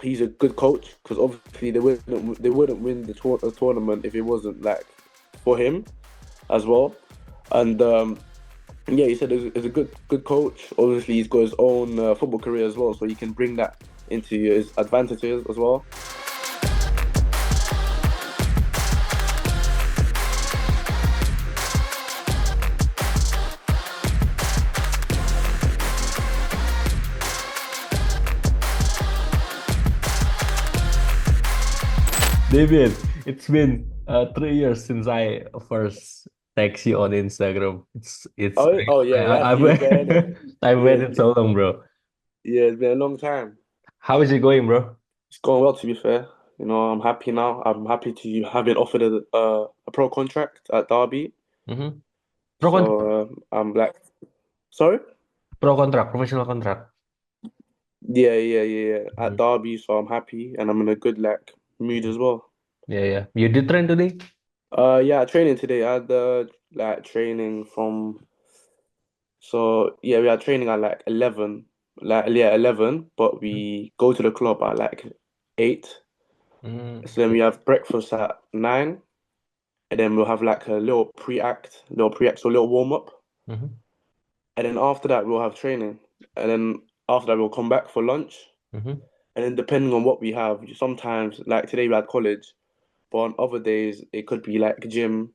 he's a good coach because obviously they wouldn't win the tournament if it wasn't like for him as well. And yeah, he said he's a good coach. Obviously, he's got his own football career as well, so he can bring that into his advantages as well. David, it's been 3 years since I first text you on Instagram. It's Oh yeah, it has I've been there, innit? I've Yeah, waited so long, bro. yeah, it's been a long time. How is it going, bro? It's going well, to be fair. I'm happy now. I'm happy to have been offered a pro contract at Derby. Mm-hmm. Pro contract, So I'm like, sorry? pro contract, professional contract. Yeah, at Mhm. Derby. So I'm happy and I'm in a good like mood as well. Yeah, yeah. You did train today? Yeah, training today. I had like training from. So yeah, we had training at like 11, like yeah 11, but we go to the club at like 8. Mm-hmm. So then we have breakfast at 9, and then we'll have like a little pre-act, so a little warm up, and then after that we'll have training, and then after that we'll come back for lunch, Mm-hmm. and then depending on what we have, sometimes like today we had college, but on other days it could be like gym,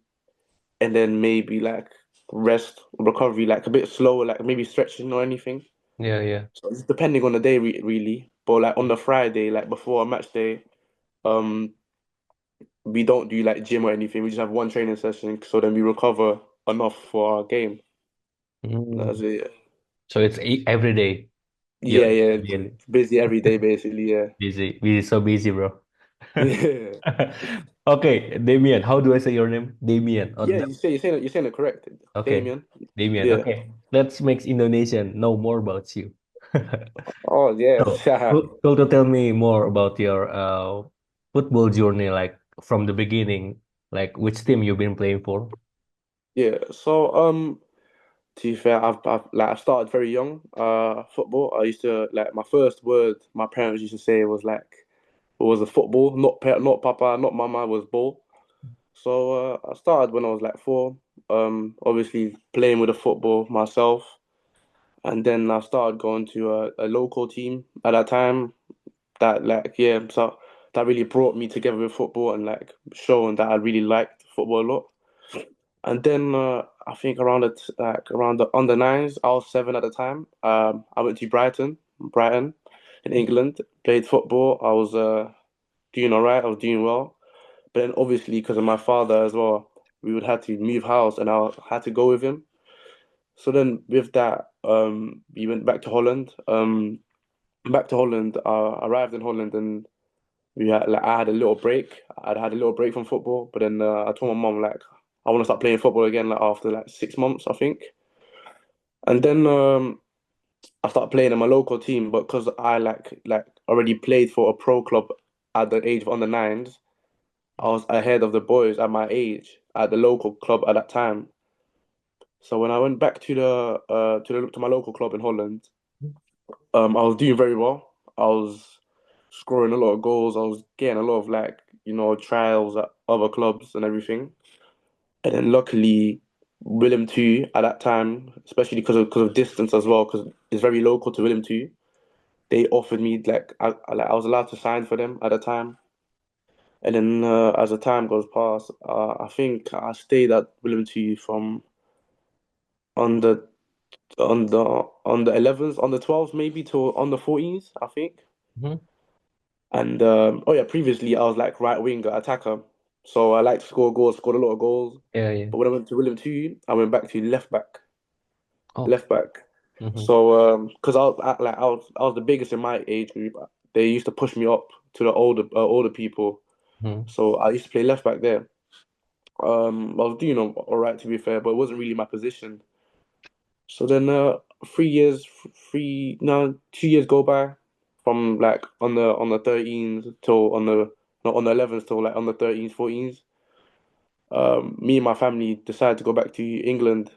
and then maybe like rest recovery, like a bit slower, like maybe stretching or anything. Yeah, yeah. So it's depending on the day, really. But like on the Friday, like before a match day, um, we don't do like gym or anything. We just have one training session, so then we recover enough for our game. That's Mm. it. So it's every day. Yeah, yeah. You're Busy every day, basically. Yeah, busy, busy, so busy, bro. yeah, Okay, Damien. How do I say your name? Damien. Oh, yeah. You're saying it correct, okay, Damien. Damien. Yeah. Okay, let's make Indonesian know more about you. Oh yes. So, cool to tell me more about your football journey, like from the beginning, like which team you've been playing for. Yeah. So to be fair, I started very young. Football. I used to like my first word my parents used to say was like it was a football, not papa, not mama, it was ball. So I started when I was like 4. Obviously playing with a football myself, and then I started going to a local team at that time. That like yeah, so that really brought me together with football and like showing that I really liked football a lot. And then I think around the under nines, I was 7 at the time. I went to Brighton in England, played football. I was doing all right. I was doing well. But then obviously because of my father as well, we would have to move house and I had to go with him. So then with that, we went back to Holland. I arrived in Holland and I had a little break. I'd had a little break from football, but then I told my mom like I want to start playing football again like after like 6 months, I think. And then I started playing in my local team, but because I like already played for a pro club at the age of under nines, I was ahead of the boys at my age at the local club at that time. So when I went back to my local club in Holland, I was doing very well. I was scoring a lot of goals. I was getting a lot of like trials at other clubs and everything. And then luckily, Willem too at that time, especially because of distance as well, because it's very local to Willem too. They offered me like I was allowed to sign for them at the time. And then as the time goes past, I think I stayed at Willem too from on the on the 11s, on the 12s maybe to on the 14s, I think. Mhm. And oh yeah, previously I was like right winger attacker, so I like to score goals, scored a lot of goals. Yeah, yeah. But when I went to Willem two, I went back to left back, Oh. left back. Mm-hmm. So because I was the biggest in my age group, they used to push me up to the older people. So I used to play left back there. I was doing all right to be fair, but it wasn't really my position. So then 3 years, three no 2 years go by from like on the 13s till on the not on the 11s till like on the 13s, 14s. Me and my family decided to go back to England,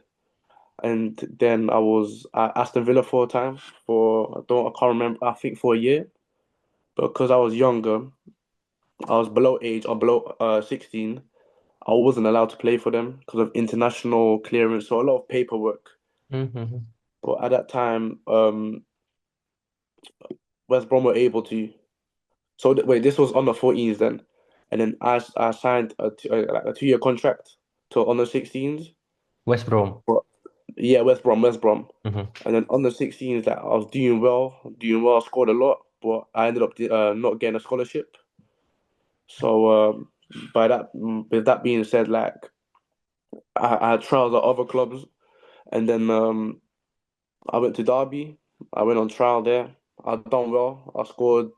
and then I was at Aston Villa for a time for I can't remember, I think for a year. because I was younger, I was below age or below 16. I wasn't allowed to play for them because of international clearance, so a lot of paperwork. Mm-hmm. But at that time, West Brom were able to. So wait, this was under 14s then, and then I signed like a 2-year contract to under 16s. West Brom. But yeah, West Brom, Mm-hmm. and then under 16s that I was doing well, scored a lot, but I ended up not getting a scholarship. So with that being said, like I had trials at other clubs, and then I went to Derby. I went on trial there. I done well. I scored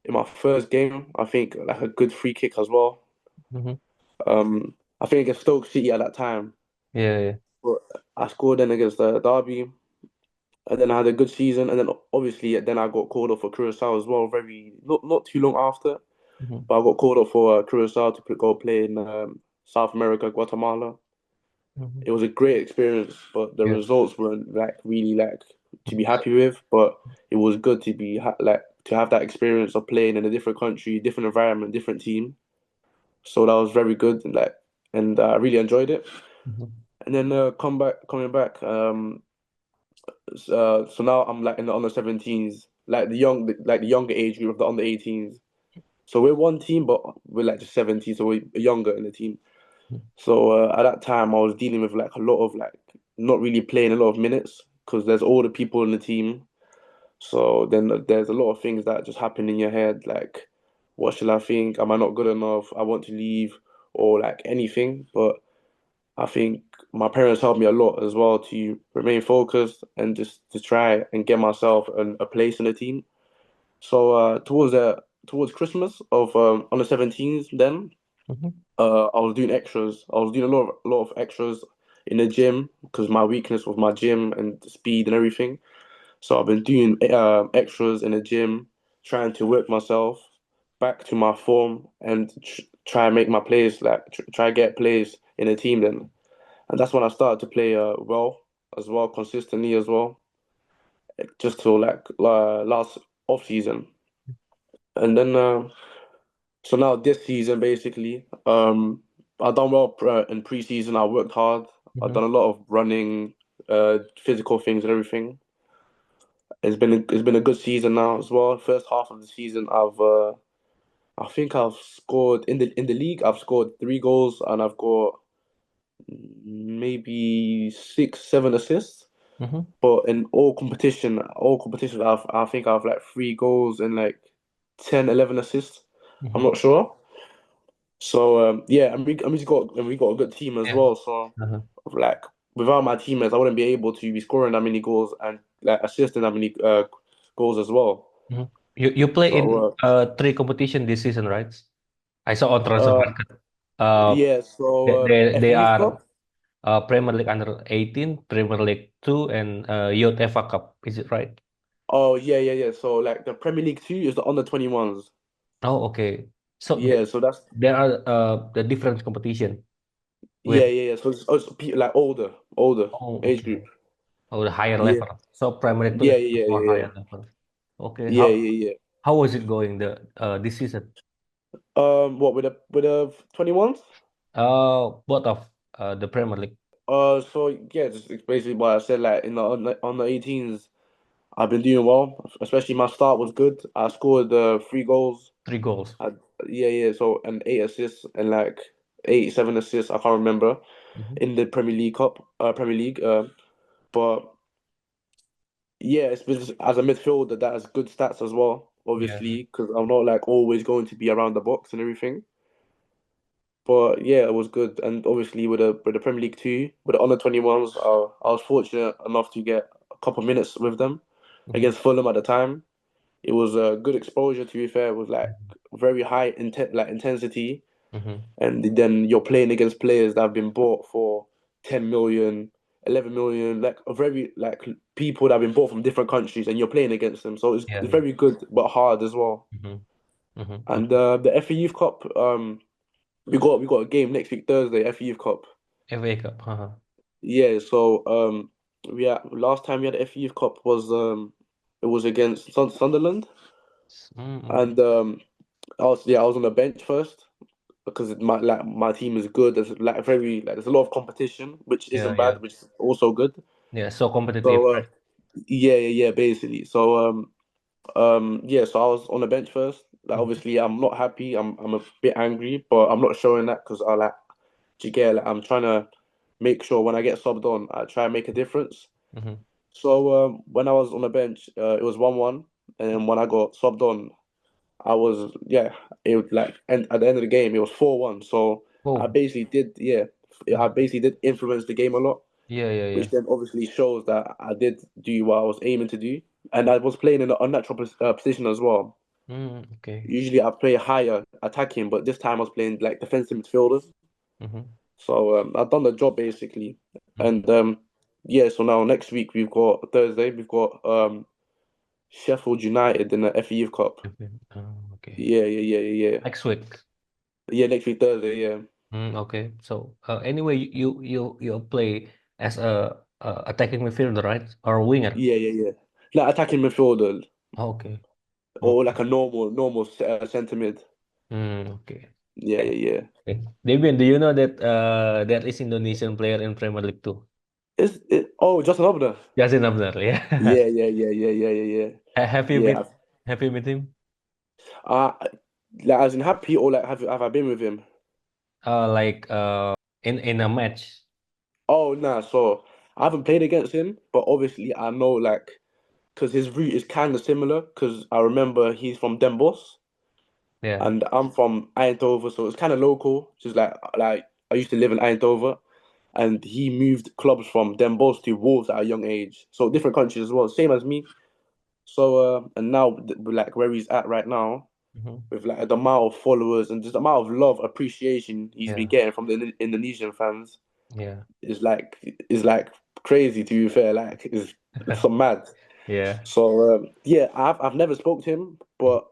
in my first game. I think like a good free kick as well. Mm-hmm. I think against Stoke City at that time. Yeah, yeah. But I scored then against Derby, and then I had a good season. And then obviously then I got called up for Curacao as well. Very not too long after, Mm-hmm. but I got called up for Curacao to go play in South America, Guatemala. Mm-hmm. It was a great experience, but the Yeah. results weren't like really like to be happy with. But it was good to be like to have that experience of playing in a different country, different environment, different team. So that was very good, and I really enjoyed it. Mm-hmm. And then coming back. So now I'm like in the under 17s, like like the younger age group of the under 18s. So we're one team, but we're like just 17, so we're younger in the team. So at that time, I was dealing with like a lot of like not really playing a lot of minutes because there's older people in the team. So then there's a lot of things that just happen in your head, like what shall I think? Am I not good enough? I want to leave, or like anything. But I think my parents helped me a lot as well to remain focused and just to try and get myself a place in the team. So towards Christmas of on the 17th, then Mm-hmm. I was doing extras. I was doing a lot of extras in the gym because my weakness was my gym and speed and everything. So I've been doing extras in the gym, trying to work myself back to my form and try and make my plays like try get plays in the team then. And that's when I started to play well as well, consistently as well, just till like last off season. And then so now this season basically, I done well in pre-season. I worked hard. I've Mm-hmm. done a lot of running, physical things and everything. It's been a good season now as well. First half of the season, I think I've scored in the league. I've scored 3 goals and I've got maybe 6, 7 assists. Mm-hmm. But in all competitions, I think I've like 3 goals and like 10, 11 assists. I'm Mm-hmm. not sure. So yeah, and we got a good team as Yeah. well. So Uh-huh. like without my teammates, I wouldn't be able to be scoring that many goals and like assisting that many goals as well. Mhm. You play in So three competition this season, right? I saw on transfer uh market. Uh, yeah, so they FA Youth are Cup. Premier League under 18, Premier League 2, and Youth FA Cup. Is it right? Oh yeah. So like the Premier League 2 is the under 21s. Oh, okay. So Yeah, so that's there are the different competition with yeah. So it's like older oh age okay group. oh the higher Yeah, level. So Premier League 2 is more yeah. higher level. Okay. Yeah. How was it going the this season? What with the 21s? Both of the Premier League So yeah, just it's basically what I said. Like in the on the 18s, I've been doing well. Especially my start was good. I scored 3 goals. 3 goals. I, yeah. So and 8 assists and like 7 assists. I can't remember Mhm. in the Premier League. But yeah, it's been as a midfielder that has good stats as well. Yeah. Obviously, because I'm not like always going to be around the box and everything. But yeah, it was good, and obviously with the Premier League too, with the under 21s, I was fortunate enough to get a couple minutes with them Mhm. against Fulham at the time. It was a good exposure. To be fair, it was like very high intensity, Mhm. and then you're playing against players that have been bought for 10 million, 11 million, like a very like people that have been bought from different countries, and you're playing against them. So Yeah. it's Yeah. very good but hard as well. Mhm. Mhm. And Okay. the FA Youth Cup, we got a game next week Thursday, FA Youth Cup. FA Cup. Yeah, so last time we had the FA Youth Cup was it was against Sunderland. Okay. and I was on the bench first because my team is good. There's like very like there's a lot of competition, which Yeah, isn't yeah. bad, which is also good. Yeah, so competitive, So right? basically. So yeah, so I was on the bench first. Like Mm-hmm. obviously I'm not happy. I'm a bit angry, but I'm not showing that because I like do you get like I'm trying to make sure when I get subbed on, I try and make a difference. Mm-hmm. So when I was on the bench, it was 1-1, and then when I got subbed on, I was yeah, it was like and at the end of the game it was 4-1. So I Oh. basically did I Mhm. basically did influence the game a lot, Yeah, yeah, yeah. which then obviously shows that I did do what I was aiming to do, and I was playing in an unnatural position as well. Okay. Usually I play higher attacking, but this time I was playing like defensive midfielder. Mm-hmm. So I've done the job basically, Mm-hmm. and yeah. So now next week we've got Thursday we've got Sheffield United in the FA Youth Cup. Okay. Okay. Yeah. Next week. Yeah, next week Thursday. Yeah, Okay. So, anyway, you play as a attacking midfielder, right? Or a winger? yeah. Like attacking midfielder Okay. or Okay. like a normal centre mid. Okay. Yeah, Okay. yeah. Okay. Damian, do you know that there is Indonesian player in Premier League too? Is it? Oh, Justin Hubner. Yasin Abner, yeah. Yeah. Have you Yeah. met have you met him? Uh, like as in happy or like have I been with him? Like in a match. Oh, nah. So I haven't played against him, but obviously I know like because his route is kind of similar. Because I remember he's from Den Bosch Yeah. and I'm from Eindhoven, so it's kind of local. Just like I used to live in Eindhoven, and he moved clubs from Den Bosch to Wolves at a young age, so different countries as well, same as me. So and now like where he's at right now, Hmm. with like the amount of followers and just the amount of love, appreciation he's been Yeah. getting from the Indonesian fans Yeah. is like crazy. To be fair, like it's so mad. Yeah. So yeah, I've never spoke to him, but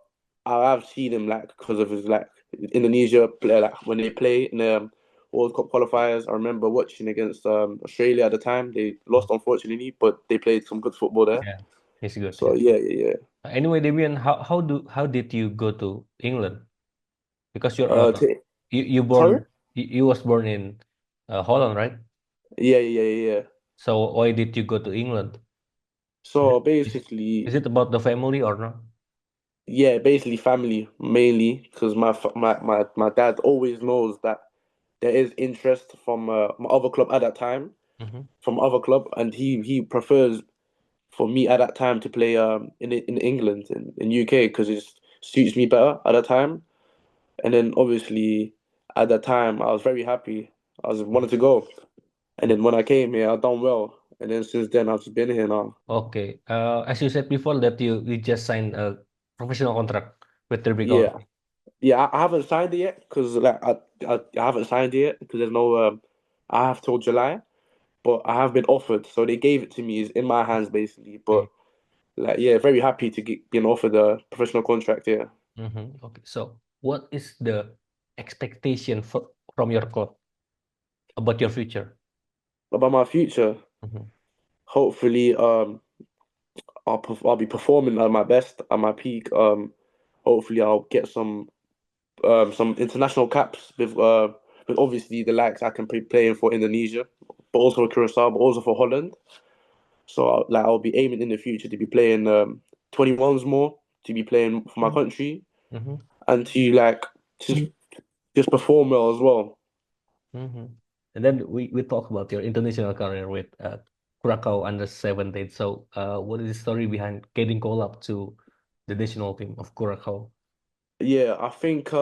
I have seen him like because of his like Indonesia play like when they play in the World Cup qualifiers. I remember watching against Australia at the time. They lost unfortunately, but they played some good football there. Yeah. He's good. So yeah. Anyway, Damian, how did you go to England? Because you're To, you sorry? born you was born in Holland, right? Yeah. So why did you go to England? Is So it, is, is basically, it about the family or not? yeah, basically family mainly because my dad always knows that there is interest from my other club at that time, Mm-hmm. from other club, and he prefers for me at that time to play in England in UK because it just suits me better at that time. And then obviously at that time I was very happy. I was wanted to go, and then when I came here, I done well. And then since then I've just been here now. Okay. As you said before that you just signed a professional contract with the big Yeah, only. I haven't signed it yet because I haven't signed it yet because there's no I have till July, but I have been offered, so they gave it to me. It's in my hands basically, but Okay. like yeah, very happy to get being offered a professional contract here. Okay. So what is the expectation from your club about your future? About my future, Mm-hmm. hopefully, I'll be performing at my best, at my peak. Hopefully, I'll get some international caps with obviously the likes I can be playing for Indonesia, but also for Curacao, but also for Holland. So like I'll be aiming in the future to be playing 21s more, to be playing for my country, Mm-hmm. and to like just just perform well as well. Mm-hmm. And then we talk about your international career with Curacao under 17. So what is the story behind getting called up to the national team of Curacao? Yeah, I think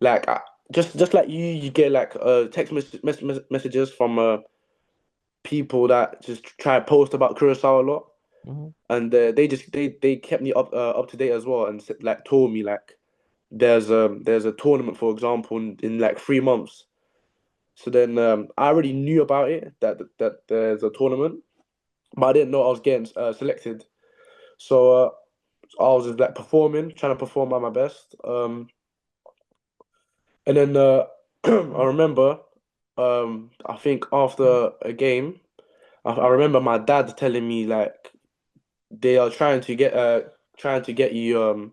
like just like you get like messages from people that just try to post about Curacao a lot, Mm-hmm. and they kept me up to date as well, and like told me like there's a tournament for example in like 3 months. So then I already knew about it that there's a tournament, but I didn't know I was getting selected. So I was just like performing, trying to perform at my best. And then I remember, I think after a game, I remember my dad telling me like they are trying to get you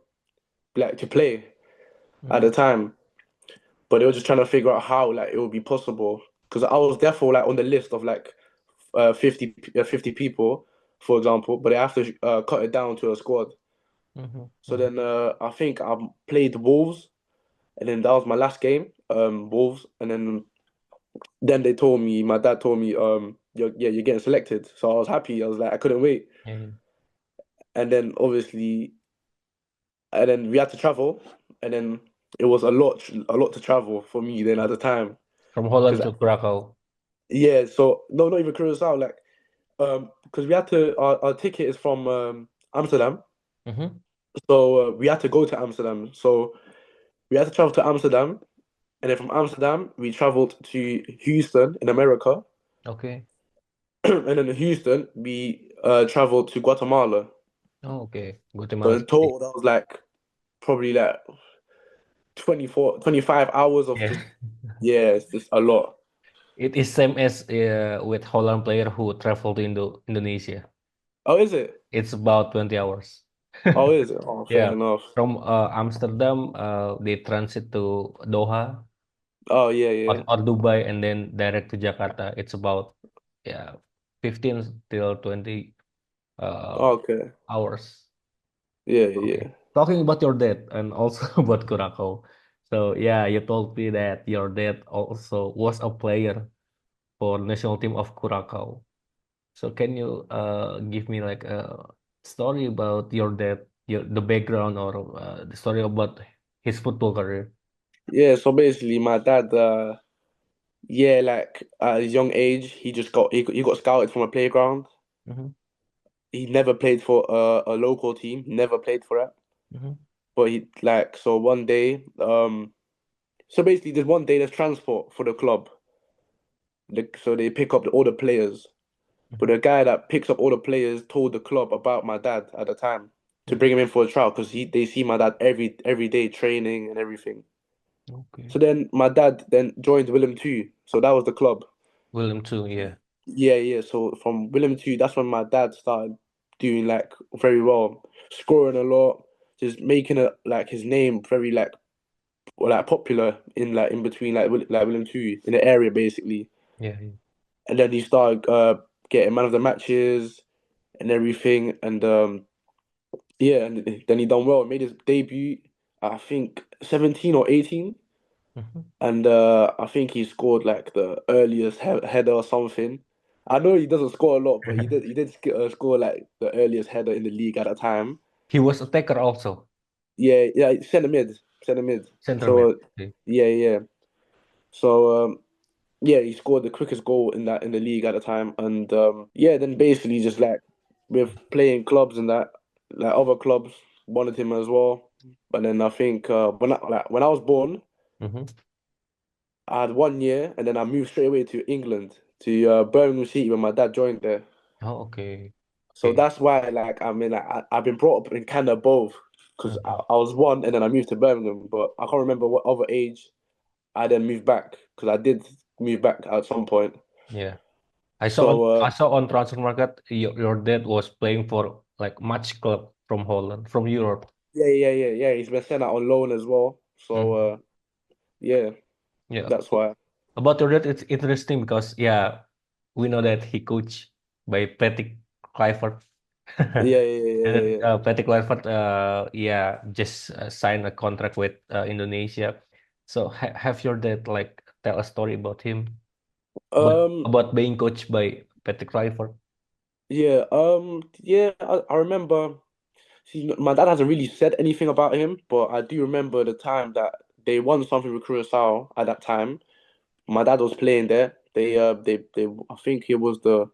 like to play at Mm-hmm. the time, but they were just trying to figure out how like it would be possible because I was therefore like on the list of like 50 people, for example, but they have to cut it down to a squad. Mm-hmm. So then I think I played Wolves, and then that was my last game, Wolves, and then they told me, my dad told me, you're getting selected. So I was happy. I was like, I couldn't wait. Yeah. And then obviously, and then we had to travel, and then it was a lot to travel for me then at the time. From Holland Because to Krakow. yeah, so no, not even Curacao, like because we had to our ticket is from Amsterdam, Mm-hmm. so we had to go to Amsterdam. So we had to travel to Amsterdam, and then from Amsterdam we traveled to Houston in America, Okay. and then in Houston we traveled to Guatemala. Oh, okay. So Guatemala in City. total that was like probably like 25 hours of Yeah. just yeah, it's just a lot. It is same as with Holland player who traveled to Indonesia. Oh, is it? It's about 20 hours. Oh, is it? Oh, fair Yeah. enough. From Amsterdam, they transit to Doha Oh, yeah, yeah. or Dubai and then direct to Jakarta. It's about yeah 15 till 20 uh, Okay. hours. Yeah, Okay. yeah. Talking about your dad and also about Curacao. So yeah, you told me that your dad also was a player for national team of Curacao. So can you give me like a story about your dad, the background or the story about his football career? Yeah, so basically my dad yeah, like at his young age, he got scouted from a playground. Mm-hmm. He never played for a local team, never played for it. Mm-hmm. But he like so one day so basically there's one day there's transport for the club. So they pick up all the players. But Mm-hmm. the guy that picks up all the players told the club about my dad at the time to bring him in for a trial because they see my dad every day training and everything. Okay. So then my dad then joined Willem too. So that was the club. William too, yeah. Yeah, yeah. So from Willem too, that's when my dad started doing like very well, scoring a lot, just making it like his name very like popular in like in between like Willem too in the area basically. Yeah, yeah. And then he started getting man of the matches and everything. And yeah, and then he done well. Made his debut, I think 17 or 18, Mm-hmm. and I think he scored like the earliest header or something. I know he doesn't score a lot, but he did score like the earliest header in the league at the time. He was a taker also, Yeah, yeah, center mid. center mid. So Okay. yeah, yeah. So yeah, he scored the quickest goal in that in the league at the time, and yeah, then basically just like with playing clubs and that, like other clubs wanted him as well. But then I think when I was born, Mm-hmm. I had 1 year, and then I moved straight away to England to Birmingham City when my dad joined there. Oh, okay. So Okay. that's why like I mean like, I've been brought up in kind of both because Mm-hmm. I was one, and then I moved to Birmingham, but I can't remember what other age I then moved back because I did move back at some point. Yeah. So I saw on transfer market your dad was playing for like much club from Holland, from Europe. yeah, yeah, yeah, yeah. He's been sent out on loan as well. So Mhm. yeah, Yeah. that's why. About your dad, it's interesting because yeah, we know that he coached by Patrick Kluivert. Yeah, yeah, yeah, And yeah, then yeah. Patrick Kluivert, yeah, just signed a contract with Indonesia. So have your dad like tell a story about him, Um, about being coached by Patrick Kluivert? yeah, yeah. I remember. See, my dad hasn't really said anything about him, but I do remember the time that they won something with Curacao at that time. My dad was playing there. They. I think it was the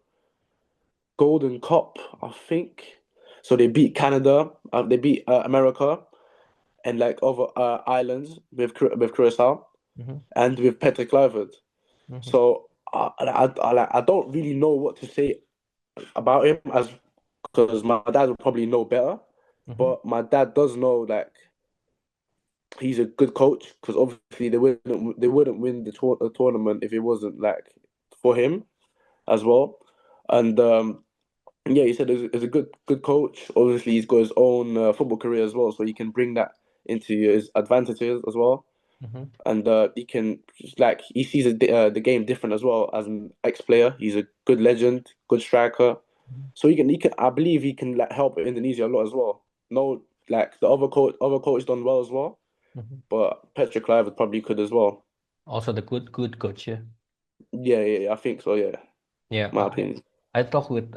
Golden Cup. I think. So they beat Canada. They beat America and like other islands with Curacao Mm-hmm. and with Petre Kluivert. Mm-hmm. So I don't really know what to say about him as because my dad would probably know better. Mm-hmm. But my dad does know like he's a good coach because obviously they wouldn't win the tournament if it wasn't like for him as well. And Yeah, he said he's a good coach. Obviously, he's got his own football career as well, so he can bring that into his advantages as well. Mm-hmm. And he can like he sees the game different as well as an ex-player. He's a good legend, good striker, so he can I believe he can like help Indonesia a lot as well. No, like the other coach done well as well, Mm-hmm. but Petra Kluivert probably could as well. Also the good coach, yeah. Yeah, I think so. Yeah, Yeah, my opinion. I talked with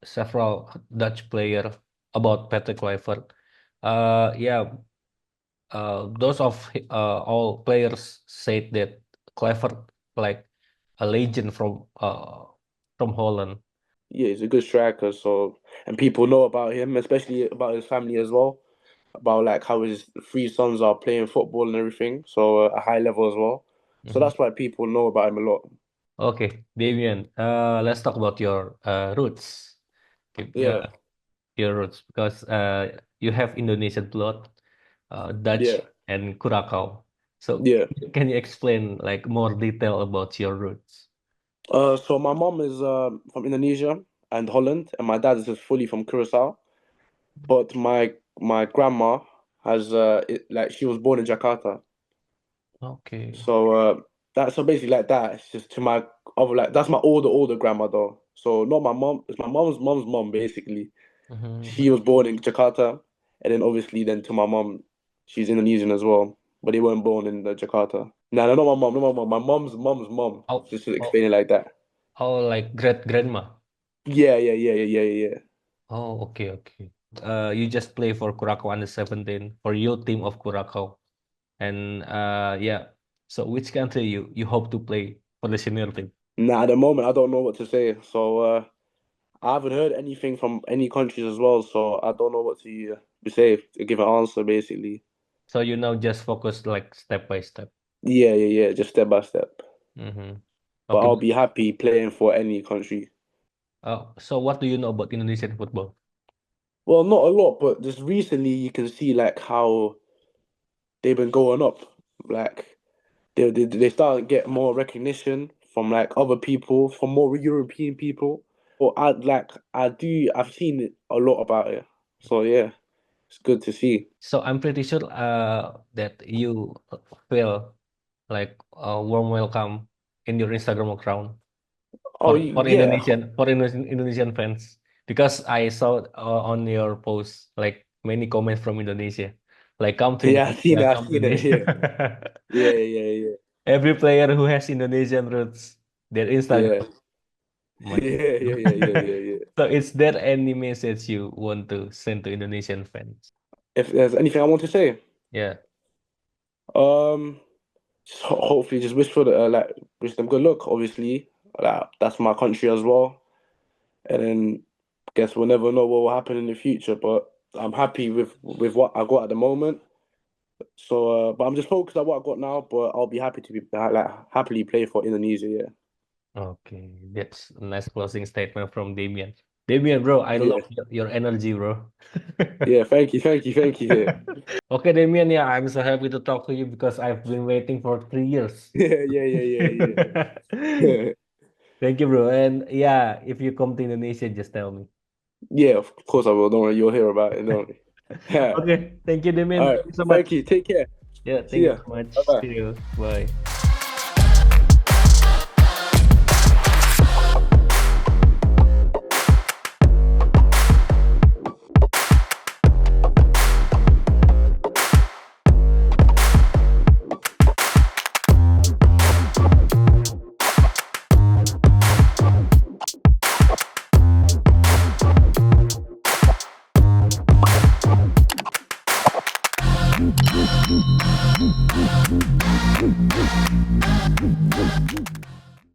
several Dutch player about Patrick Kluivert. Yeah, those of all players said that Kluivert like a legend from Holland. Yeah, he's a good striker. So and people know about him, especially about his family as well. About like how his three sons are playing football and everything. So a high level as well. So Mhm. that's why people know about him a lot. Okay, Damian, let's talk about your roots. Okay, Yeah, your roots because you have Indonesian blood, yeah, Dutch and Curacao. So yeah. can you explain like more detail about your roots? So my mom is from Indonesia and Holland, and my dad is just fully from Curacao. But my grandma has like she was born in Jakarta. Okay. So so basically like that. It's just to my other like that's my older grandma though. So not my mom. It's my mom's mom basically. Mhm. She was born in Jakarta, and then obviously then to my mom, she's Indonesian as well. But they weren't born in Jakarta. No, not my mom. Not my mom. My mom's mom. Oh, Just to oh, explain it like that. oh, like great grandma. Yeah. Oh, okay, okay. You just play for Curacao under 17 for youth team of Curacao, and yeah. So which country you hope to play for the senior team? Nah, at the moment I don't know what to say. So I haven't heard anything from any countries as well. So I don't know what to say to give an answer basically. So you now just focus like step by step. Yeah. Just step by step. Mm-hmm. But Okay. I'll be happy playing for any country. So what do you know about Indonesian football? Well, not a lot, but just recently you can see like how they've been going up. Like they start to get more recognition from like other people, from more European people. Or I've seen it a lot about it. So yeah, it's good to see. So I'm pretty sure that you feel like a warm welcome in your Instagram account Oh for yeah, Indonesian fans because I saw on your post like many comments from Indonesia, like come to yeah, I've seen Indonesia, it. I've come to seen it. Indonesia. Yeah. Every player who has Indonesian roots, their Yeah. Instagram. My God. Yeah. So is there any message you want to send to Indonesian fans? If there's anything I want to say, Yeah. um, hopefully just wish them good luck. Obviously, like that's my country as well, and then guess we'll never know what will happen in the future. But I'm happy with what I got at the moment. So, but I'm just focused on what I got now. But I'll be happy to be like happily play for Indonesia. Yeah, Okay, that's a nice closing statement from Damian. Damian, bro, I love yeah, your energy, bro. yeah. Thank you. Yeah, Okay, Damian, yeah, I'm so happy to talk to you because I've been waiting for 3 years. yeah. Thank you, bro. And yeah, if you come to Indonesia, just tell me. Yeah, of course I will. Don't worry, you'll hear about it. Don't worry. Yeah. Okay, thank you, All Damian. right. Thank you so Thank much. you. Take care. Yeah, See thank you ya. so much. Bye bye. See you. Bye.